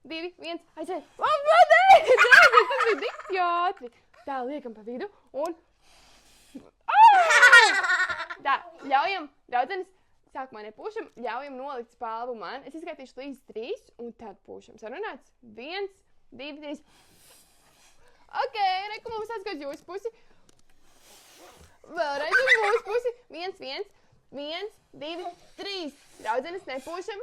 2, 1, aiziet. Nē, tas bija tik ātri. Tā, liekam pa vidu un... Tā, ļaujam, draudzenes, sākumā nepūšam, ļaujam nolikt spalvu man. Es izskaitīšu līdz 3 un tad pūšam. Sarunāts? 1, 2, 3. Ok, reku mums atskatīt jūsu pusi. Vēlreiz uz mūsu pusi. 1, 1, 1, 2, 3. Draudzenes, nepūšam.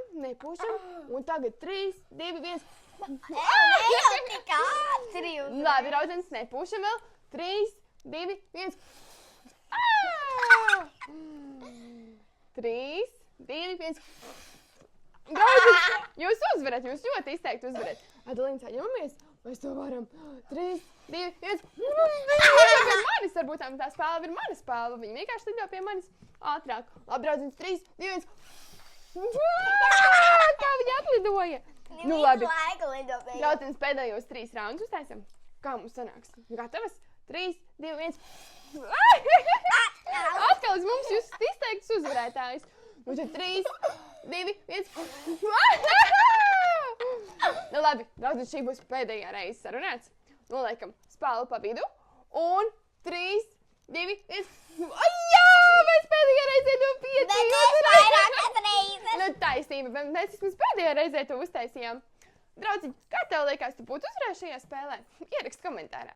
Un tagad 3, 2, 1. Jau tik ātri. Labi, draudzenes, nepūšam vēl. 3, 2, 1. 3, 2, 1. Draudzenes, jūs uzvarat, jūs ļoti izteikti uzvarat. Adalīna, saņemamies? Mēs to varam. 3, 2, 1. Pie manis, varbūt tā spēle ir mana spēle. Viņa vienkārši lido pie manis ātrāk. Labi, draudzenes, 3, 2, 1. Kā viņa atlidoja? Nu, labi. Draudzenes, pēdējos 3 raundus uztaisam. Kā mums sanāks? Gatavas? 3, 2, 1. Atkal uz mums jūs izteikts uzvarētājs. Un tad 3, 2, 1. Nu labi, draudzenes, šī būs pēdējā reize, sarunāts. Noliekam spālu pa vidu. Un 3, 2, 1. Jā, mēs pēdējā reizē to piecījām. Bet es vairākas reizes. Nu taisnība, bet mēs vismaz pēdējā reizē to uztaisījām. Draudziņ, kā tev liekas, tu būtu uzvarējis šajā spēlē? Ierakst komentārā.